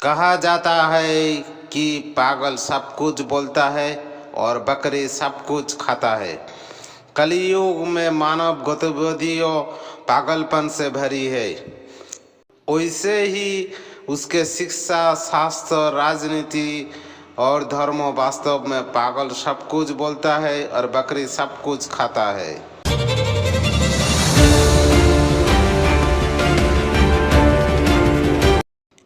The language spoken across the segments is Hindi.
कहा जाता है कि पागल सब कुछ बोलता है और बकरी सब कुछ खाता है। कलयुग में मानव गतिविधियों पागलपन से भरी है। वैसे ही उसके शिक्षा, शास्त्र, राजनीति और धर्म वास्तव में पागल सब कुछ बोलता है और बकरी सब कुछ खाता है।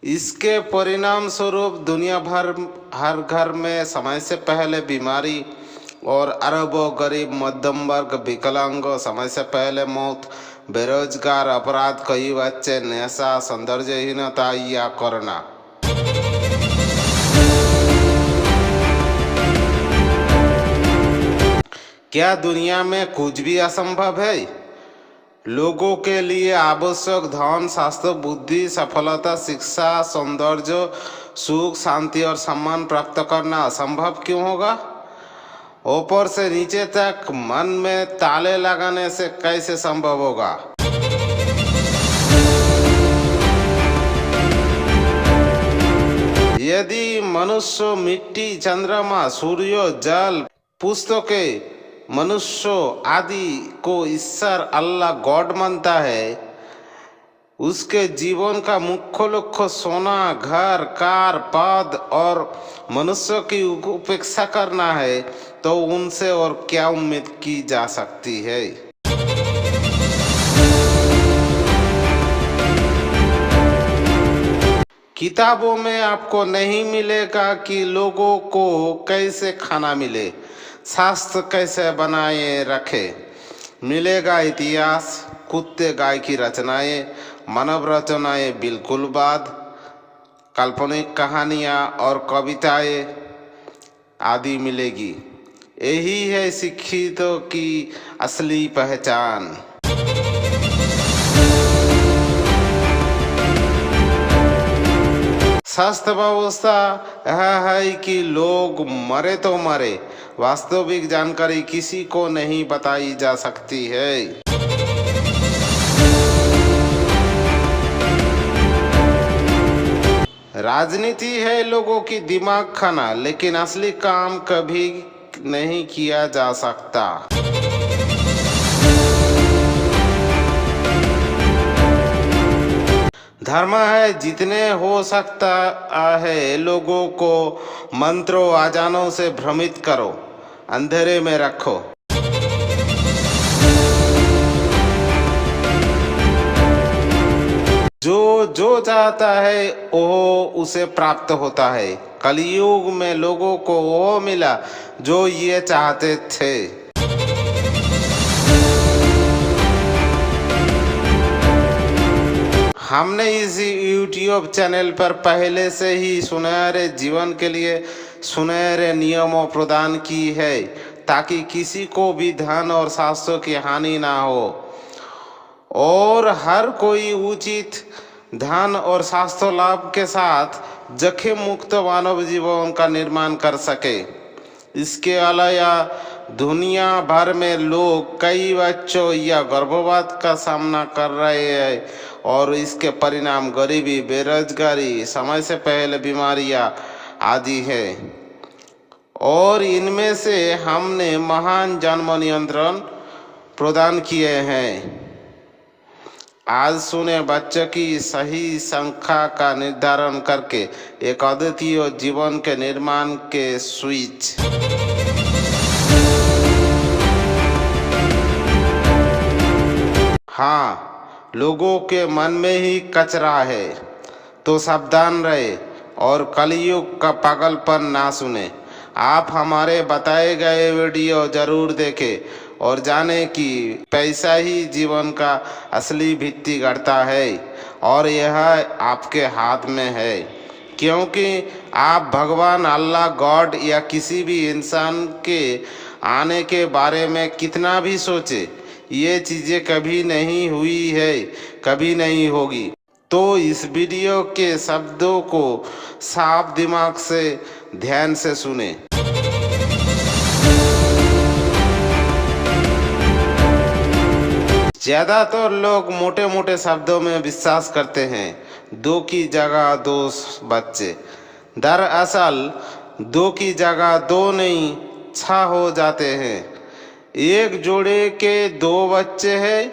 इसके परिणाम स्वरूप दुनिया भर हर घर में समय से पहले बीमारी और अरबों गरीब, मध्यम वर्ग, विकलांग समय से पहले मौत, बेरोजगार, अपराध, कई बच्चे, नशा, सौंदर्यहीनता या कोरोना। क्या दुनिया में कुछ भी असंभव है? लोगों के लिए आवश्यक धन, शास्त्र, बुद्धि, सफलता, शिक्षा, सौंदर्य, सुख, शांति और सम्मान प्राप्त करना असंभव क्यों होगा? ऊपर से नीचे तक मन में ताले लगाने से कैसे संभव होगा? यदि मनुष्य मिट्टी, चंद्रमा, सूर्य, जल, पुस्तकें, मनुष्य आदि को ईश्वर, अल्लाह, गॉड मानता है, उसके जीवन का मुख्य लक्ष्य सोना, घर, कार, पद और मनुष्य की उपेक्षा करना है, तो उनसे और क्या उम्मीद की जा सकती है? किताबों में आपको नहीं मिलेगा कि लोगों को कैसे खाना मिले, शास्त्र कैसे बनाए रखे। मिलेगा इतिहास, कुत्ते गाय की रचनाएं, मानव रचनाएं बिल्कुल बाद, काल्पनिक कहानियां और कविताएं आदि मिलेगी। यही है शिक्षितों की असली पहचान। शास्त्र व्यवस्था यह है कि लोग मरे तो मरे, वास्तविक जानकारी किसी को नहीं बताई जा सकती है। राजनीति है लोगों की दिमाग खाना, लेकिन असली काम कभी नहीं किया जा सकता। धर्म है जितने हो सकता है लोगों को मंत्रों, अजानों से भ्रमित करो, अंधेरे में रखो। जो चाहता है वो उसे प्राप्त होता है। कलयुग में लोगों को वो मिला जो ये चाहते थे। हमने इस YouTube चैनल पर पहले से ही सुनहरे जीवन के लिए सुनहरे नियमों प्रदान की है, ताकि किसी को भी धन और शास्त्रों की हानि ना हो और हर कोई उचित धन और शास्त्र लाभ के साथ जोखिम मुक्त मानव जीवन का निर्माण कर सके। इसके अलावा दुनिया भर में लोग कई बच्चों या गर्भपात का सामना कर रहे हैं और इसके परिणाम गरीबी, बेरोजगारी, समय से पहले बीमारियां आदि है। और इनमें से हमने महान जन्म नियंत्रण प्रदान किए हैं। आज सुने बच्चों की सही संख्या का निर्धारण करके एक अद्वितीय जीवन के निर्माण के स्विच। हाँ, लोगों के मन में ही कचरा है। तो सावधान रहे और कलयुग का पागलपन ना सुने। आप हमारे बताए गए वीडियो जरूर देखें और जाने कि पैसा ही जीवन का असली भित्ति गढ़ता है और यह आपके हाथ में है। क्योंकि आप भगवान, अल्लाह, गॉड या किसी भी इंसान के आने के बारे में कितना भी सोचे, ये चीज़ें कभी नहीं हुई है, कभी नहीं होगी। तो इस वीडियो के शब्दों को साफ दिमाग से ध्यान से सुने। ज़्यादातर लोग मोटे मोटे शब्दों में विश्वास करते हैं। दो की जगह दो बच्चे। दरअसल दो की जगह दो नहीं, 6 हो जाते हैं। एक जोड़े के 2 बच्चे हैं,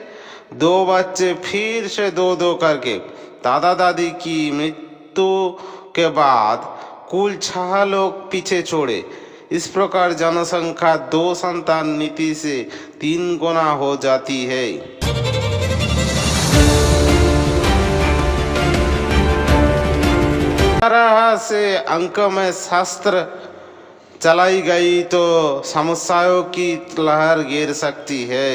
2 बच्चे फिर से 2-2 करके दादा दादी की मृत्यु के बाद कुल 6 लोग पीछे छोड़े। इस प्रकार जनसंख्या 2 संतान नीति से 3 गुना हो जाती है। तरह से अंक में शास्त्र चलाई गई तो समस्याओं की लहर गिर सकती है।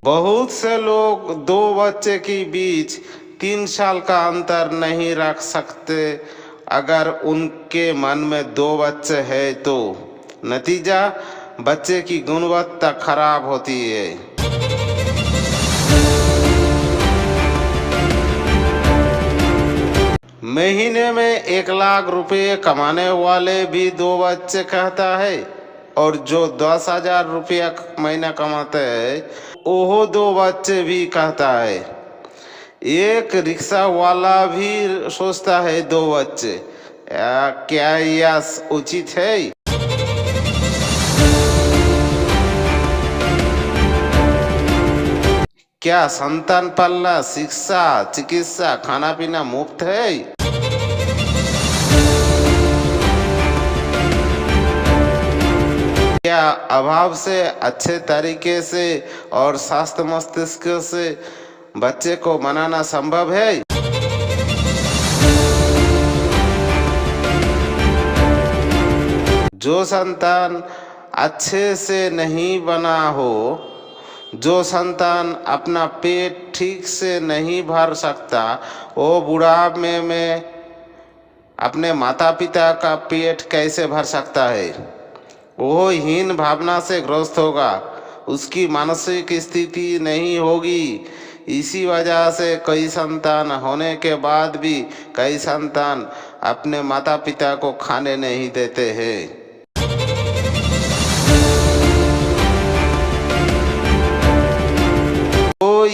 बहुत से लोग 2 बच्चे के बीच 3 साल का अंतर नहीं रख सकते। अगर उनके मन में 2 बच्चे हैं तो नतीजा बच्चे की गुणवत्ता खराब होती है। महीने में 1 लाख रुपए कमाने वाले भी 2 बच्चे कहता है और जो 10,000 रुपया महीना कमाते हैं वो 2 बच्चे भी कहता है। एक रिक्शा वाला भी सोचता है 2 बच्चे। क्या यह उचित है? क्या संतान पालना, शिक्षा, चिकित्सा, खाना पीना मुफ्त है? क्या अभाव से अच्छे तरीके से और स्वास्थ्य मस्तिष्क से बच्चे को मनाना संभव है? जो संतान अच्छे से नहीं बना हो, जो संतान अपना पेट ठीक से नहीं भर सकता, वो बुढ़ापे में अपने माता पिता का पेट कैसे भर सकता है? वो हीन भावना से ग्रस्त होगा, उसकी मानसिक स्थिति नहीं होगी। इसी वजह से कई संतान होने के बाद भी कई संतान अपने माता पिता को खाने नहीं देते हैं।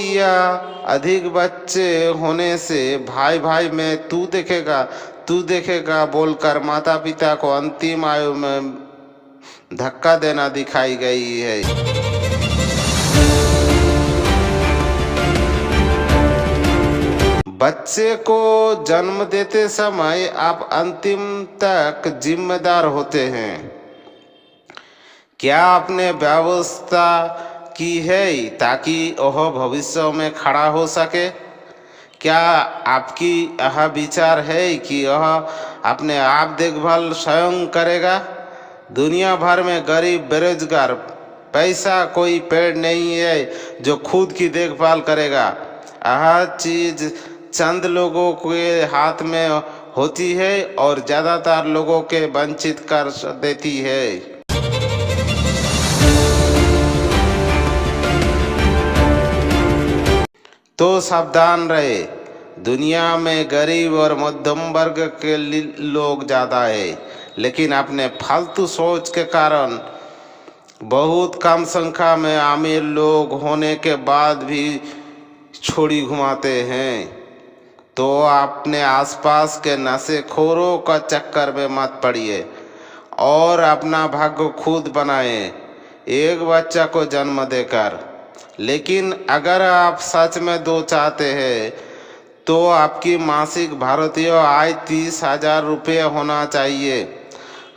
या अधिक बच्चे होने से भाई भाई में तू देखेगा बोलकर माता पिता को अंतिम आयु में धक्का देना दिखाई गई है। बच्चे को जन्म देते समय आप अंतिम तक जिम्मेदार होते हैं। क्या आपने व्यवस्था की है ताकि वह भविष्य में खड़ा हो सके? क्या आपकी यह विचार है कि वह अपने आप देखभाल स्वयं करेगा? दुनिया भर में गरीब, बेरोजगार, पैसा कोई पेड़ नहीं है जो खुद की देखभाल करेगा। यह चीज चंद लोगों के हाथ में होती है और ज्यादातर लोगों के वंचित कर देती है। तो सावधान रहे। दुनिया में गरीब और मध्यम वर्ग के लोग ज़्यादा है, लेकिन अपने फालतू सोच के कारण बहुत कम संख्या में अमीर लोग होने के बाद भी छोड़ी घुमाते हैं। तो अपने आसपास के नशेखोरों का चक्कर में मत पड़िए और अपना भाग्य खुद बनाएं, एक बच्चा को जन्म देकर। लेकिन अगर आप सच में 2 चाहते हैं तो आपकी मासिक भारतीय आय 30,000 रुपये होना चाहिए।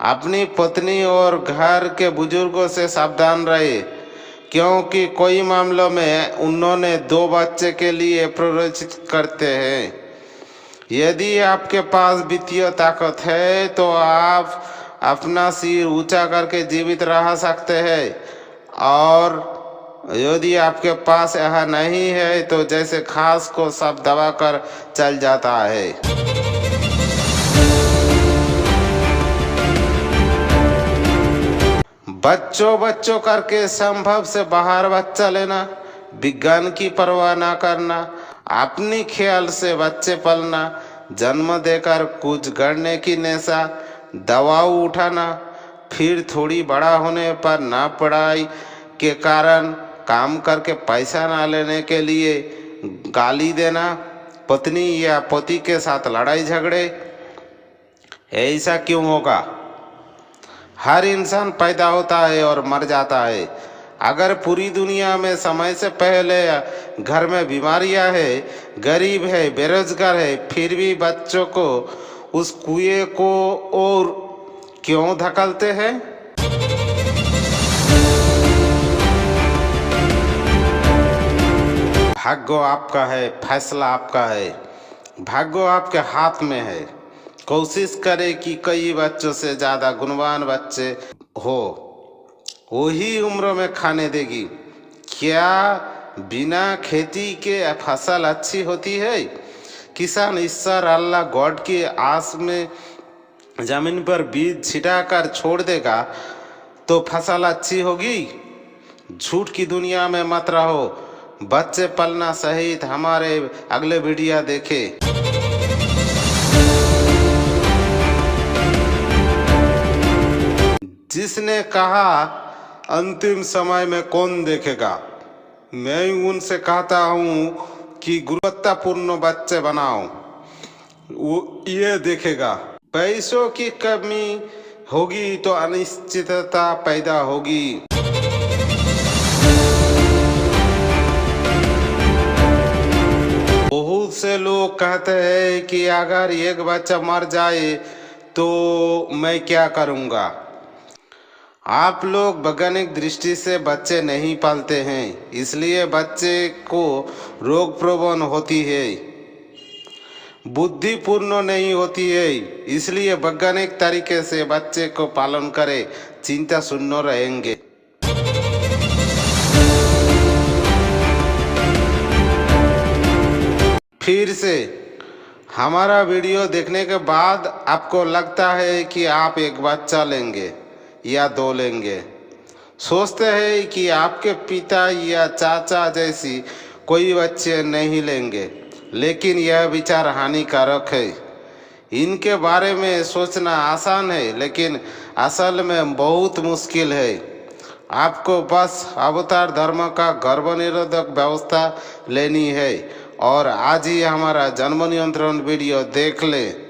अपनी पत्नी और घर के बुजुर्गों से सावधान रहे, क्योंकि कई मामलों में उन्होंने 2 बच्चे के लिए प्ररोचित करते हैं। यदि आपके पास वित्तीय ताकत है तो आप अपना सिर ऊंचा करके जीवित रह सकते हैं, और यदि आपके पास यह नहीं है तो जैसे घास को सब दबाकर चल जाता है। बच्चों करके संभव से बाहर बच्चा लेना, विज्ञान की परवाह ना करना, अपनी ख्याल से बच्चे पलना, जन्म देकर कुछ गढ़ने की नेशा, दबाव उठाना, फिर थोड़ी बड़ा होने पर ना पढ़ाई के कारण काम करके पैसा ना लेने के लिए गाली देना, पत्नी या पति के साथ लड़ाई झगड़े, ऐसा क्यों होगा? हर इंसान पैदा होता है और मर जाता है। अगर पूरी दुनिया में समय से पहले घर में बीमारियां है, गरीब है, बेरोजगार है, फिर भी बच्चों को उस कुएं को और क्यों धकेलते हैं? भाग्य आपका है, फैसला आपका है, भाग्य आपके हाथ में है। कोशिश करें कि कई बच्चों से ज़्यादा गुणवान बच्चे हो, वही उम्र में खाने देगी। क्या बिना खेती के फसल अच्छी होती है? किसान ईश्वर अल्लाह गॉड की आस में जमीन पर बीज छिटाकर छोड़ देगा तो फसल अच्छी होगी? झूठ की दुनिया में मत रहो। बच्चे पलना सहित हमारे अगले वीडियो देखें। जिसने कहा अंतिम समय में कौन देखेगा, मैं उनसे कहता हूँ कि गुणवत्तापूर्ण बच्चे बनाओ, वो ये देखेगा। पैसों की कमी होगी तो अनिश्चितता पैदा होगी। बहुत से लोग कहते हैं कि अगर एक बच्चा मर जाए तो मैं क्या करूँगा। आप लोग वैज्ञानिक दृष्टि से बच्चे नहीं पालते हैं, इसलिए बच्चे को रोग प्रवण होती है, बुद्धिपूर्ण नहीं होती है। इसलिए वैज्ञानिक तरीके से बच्चे को पालन करें, चिंता शून्य रहेंगे। फिर से हमारा वीडियो देखने के बाद आपको लगता है कि आप एक बच्चा लेंगे या 2 लेंगे, सोचते हैं कि आपके पिता या चाचा जैसी कोई बच्चे नहीं लेंगे, लेकिन यह विचार हानिकारक है। इनके बारे में सोचना आसान है, लेकिन असल में बहुत मुश्किल है। आपको बस अवतार धर्म का गर्भनिरोधक व्यवस्था लेनी है और आज ही हमारा जन्म नियंत्रण वीडियो देख लें।